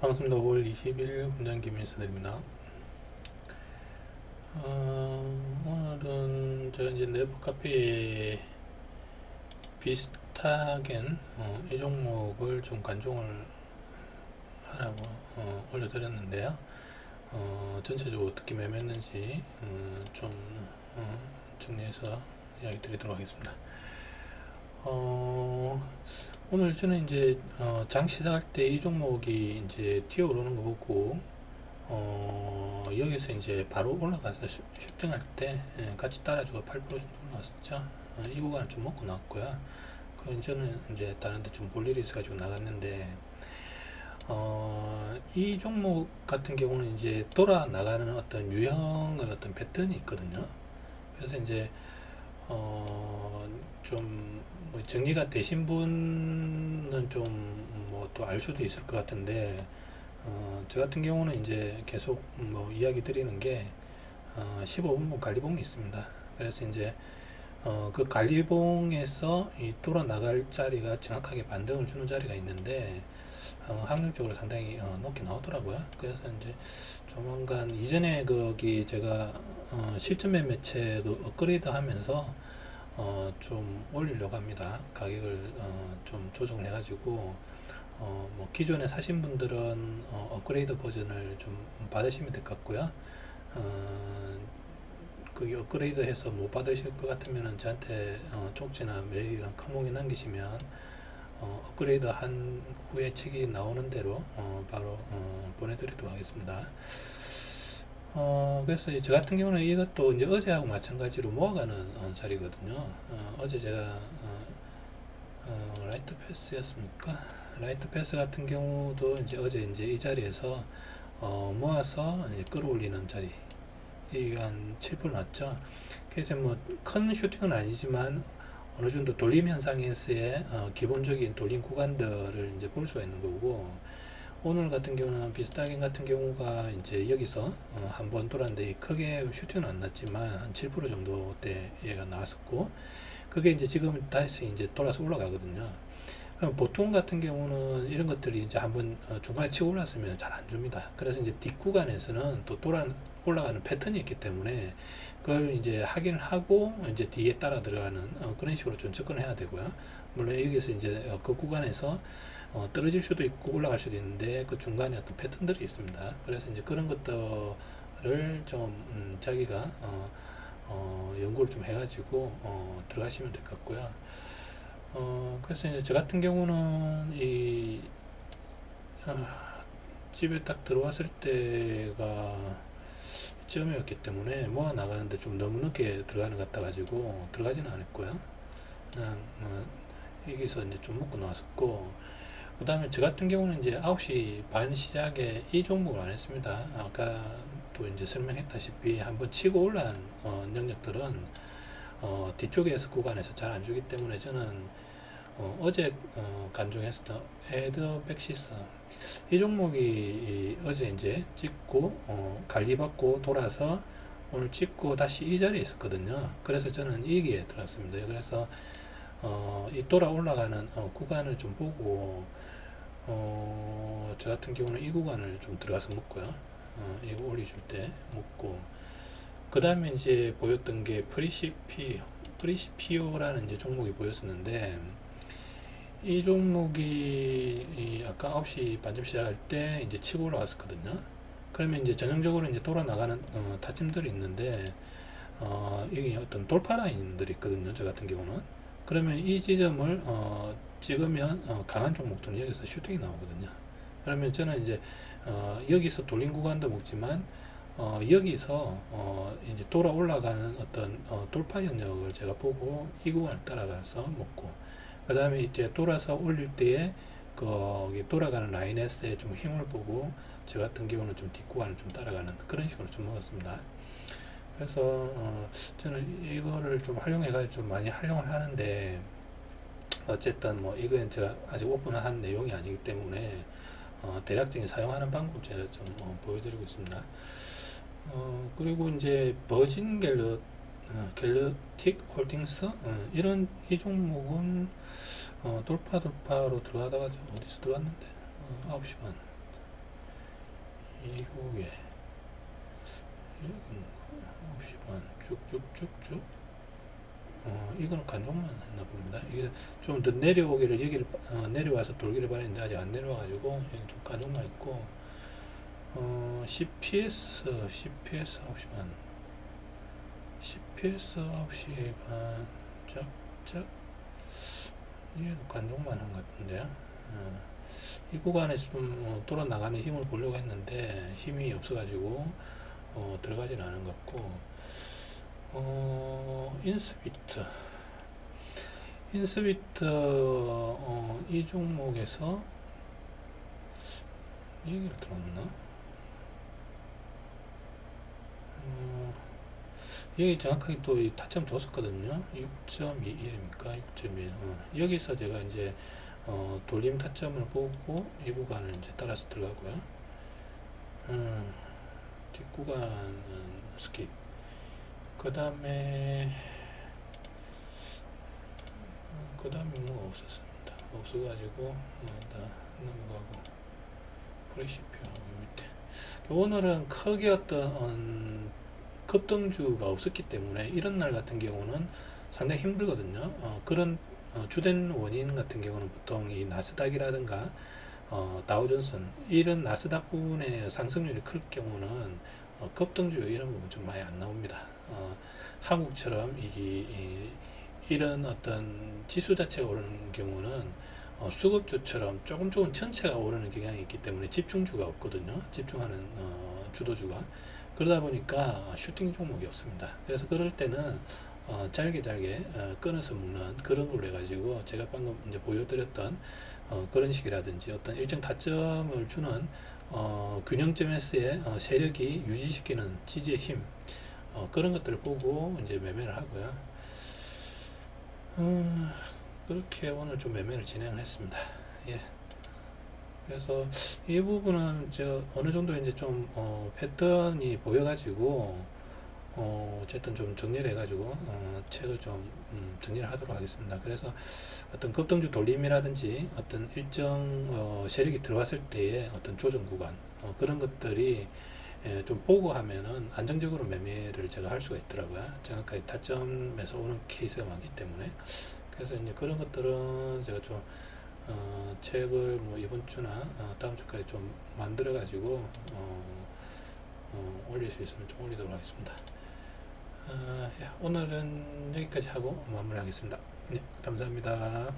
반갑습니다. 5월 20일 훈장 김인사드립니다. 오늘은 제가 이제 네이버 카페에 비슷하겐 이 종목을 좀 간종을 하라고 올려드렸는데요. 전체적으로 어떻게 매매했는지 좀 정리해서 이야기 드리도록 하겠습니다. 오늘 저는 이제 장 시작할 때 이 종목이 이제 튀어 오르는 거 보고 여기서 이제 바로 올라가서 슈팅할 때 같이 따라주고 8% 정도 올라왔었죠. 이 구간을 좀 먹고 나왔고요. 그럼 저는 이제 다른 데 좀 볼 일이 있어가지고 나갔는데 이 종목 같은 경우는 이제 돌아 나가는 어떤 유형의 어떤 패턴이 있거든요. 그래서 이제 좀뭐 정리가 되신 분은 좀 뭐 또 알 수도 있을 것 같은데 저 같은 경우는 이제 계속 뭐 이야기 드리는 게 15분봉 관리봉이 있습니다. 그래서 이제 그 관리봉에서 이 돌아 나갈 자리가 정확하게 반등을 주는 자리가 있는데 확률적으로 상당히 높게 나오더라고요. 그래서 이제 조만간 이전에 거기 제가 실전 매매체 그 업그레이드 하면서 좀 올리려고 합니다. 가격을 좀 조정을 해가지고 뭐 기존에 사신 분들은 업그레이드 버전을 좀 받으시면 될 것 같고요. 그게 업그레이드 해서 못 받으실 것 같으면 저한테 쪽지나 메일이랑 커몽에 남기시면 업그레이드 한 후에 책이 나오는 대로 바로 보내드리도록 하겠습니다. 그래서 저 같은 경우는 이것도 이제 어제하고 마찬가지로 모아가는 자리거든요. 어제 제가 라이트 패스였습니까? 라이트 패스 같은 경우도 이제 어제 이제 이 자리에서 모아서 이제 끌어올리는 자리, 이게 한 7% 났죠. 그래서 뭐 큰 슈팅은 아니지만 어느 정도 돌림 현상에서의 기본적인 돌림 구간들을 이제 볼 수가 있는 거고, 오늘 같은 경우는 비슷하게 같은 경우가 이제 여기서 한번 돌았는데 크게 슈팅은 안 났지만 한 7% 정도 때 얘가 나왔었고, 그게 이제 지금 다시 이제 돌아서 올라가거든요. 그럼 보통 같은 경우는 이런 것들이 이제 한번 중간에 치고 올랐으면 잘 안 줍니다. 그래서 이제 뒷구간에서는 또 올라가는 패턴이 있기 때문에 그걸 이제 확인을 하고 이제 뒤에 따라 들어가는 그런 식으로 좀 접근해야 되고요. 물론 여기서 이제 그 구간에서 떨어질 수도 있고 올라갈 수도 있는데 그 중간에 어떤 패턴들이 있습니다. 그래서 이제 그런 것들을 좀 자기가 연구를 좀 해가지고 들어가시면 될 것 같고요. 그래서 이제 저 같은 경우는 이 집에 딱 들어왔을 때가 점이었기 때문에 모아 나가는데 좀 너무 늦게 들어가는 것 같아 가지고 들어가지는 않았고요. 그냥 여기서 이제 좀 먹고 나왔었고, 그 다음에 저 같은 경우는 이제 9시 반 시작에 이 종목을 안 했습니다. 아까 또 이제 설명했다시피 한번 치고 올라온 능력들은 뒤쪽에서 구간에서 잘 안 주기 때문에 저는 어제 간종했었던 에드백시스, 이 종목이 어제 이제 찍고 관리받고 돌아서 오늘 찍고 다시 이 자리에 있었거든요. 그래서 저는 여기에 들어왔습니다. 그래서 이 돌아 올라가는 구간을 좀 보고 저 같은 경우는 이 구간을 좀 들어가서 먹고요. 이거 올려줄 때 먹고, 그 다음에 이제 보였던 게 프리시피오라는 이제 종목이 보였었는데, 이 종목이 아까 9시 반쯤 시작할 때 이제 치고 올라왔었거든요. 그러면 이제 전형적으로 이제 돌아 나가는 타점들이 있는데 여기 어떤 돌파 라인들이 있거든요. 저 같은 경우는. 그러면 이 지점을 찍으면 강한 종목들은 여기서 슈팅이 나오거든요. 그러면 저는 이제 여기서 돌린 구간도 먹지만 여기서 이제 돌아 올라가는 어떤 돌파 영역을 제가 보고 이 구간을 따라가서 먹고, 그 다음에 이제 돌아서 올릴 때에 거기 돌아가는 라인에서의 좀 힘을 보고 저 같은 경우는 좀 뒷구간을 좀 따라가는 그런 식으로 좀 먹었습니다. 그래서 저는 이거를 좀 활용해 가지고 좀 많이 활용을 하는데, 어쨌든 뭐 이건 제가 아직 오픈한 내용이 아니기 때문에 대략적인 사용하는 방법 제가 좀 보여드리고 있습니다. 그리고 이제 버진 갤럭틱 홀딩스, 이런 이 종목은 돌파로 들어가다가 어디서 들어왔는데 9시 반 이후에 이건 9시 반 쭉쭉쭉쭉 이거는 간종만 했나 봅니다. 이게 좀 더 내려오기를 여기를 내려와서 돌기를 바랬는데 아직 안 내려와가지고 좀 간종만 있고 CPS 9시 반 CPS 9시 반 짝짝 얘도 간종만 한 것 같은데요. 이 구간에서 좀 돌아 나가는 힘을 보려고 했는데 힘이 없어가지고 들어가진 않은 것 같고 인스비트 이 종목에서 얘기를 들었나? 여기 정확하게 또 타점 줬었거든요. 6.21입니까? 6.1. 여기서 제가 이제 돌림 타점을 보고 이 구간을 이제 따라서 들어가고요. 뒷구간은 스킵. 그 다음에 뭐가 없었습니다. 없어가지고 다 넘어가고 프레시표 밑에. 오늘은 크게 어떤 급등주가 없었기 때문에 이런 날 같은 경우는 상당히 힘들거든요. 그런 주된 원인 같은 경우는 보통 이 나스닥이라든가 다우존슨 이런 나스닥 부분의 상승률이 클 경우는 급등주 이런 부분 좀 많이 안 나옵니다. 한국처럼 이런 어떤 지수 자체가 오르는 경우는 수급주처럼 조금 전체가 오르는 경향이 있기 때문에 집중주가 없거든요. 집중하는 주도주가. 그러다 보니까 슈팅 종목이 없습니다. 그래서 그럴 때는 잘게 끊어서 먹는 그런 걸로 해가지고 제가 방금 이제 보여드렸던 그런 식이라든지 어떤 일정 타점을 주는 균형점에서의 세력이 유지시키는 지지의 힘 그런 것들을 보고 이제 매매를 하고요. 그렇게 오늘 좀 매매를 진행을 했습니다. 예. 그래서 이 부분은 제가 어느 정도 이제 좀 패턴이 보여가지고 어쨌든 좀 정리를 해가지고 책을 좀 정리를 하도록 하겠습니다. 그래서 어떤 급등주 돌림이라든지 어떤 일정 세력이 들어왔을 때의 어떤 조정 구간 그런 것들이 좀 보고 하면은 안정적으로 매매를 제가 할 수가 있더라고요. 정확하게 타점에서 오는 케이스가 많기 때문에. 그래서 이제 그런 것들은 제가 좀 책을 뭐 이번 주나 다음 주까지 좀 만들어 가지고 올릴 수 있으면 좀 올리도록 하겠습니다. 오늘은 여기까지 하고 마무리하겠습니다. 네, 감사합니다.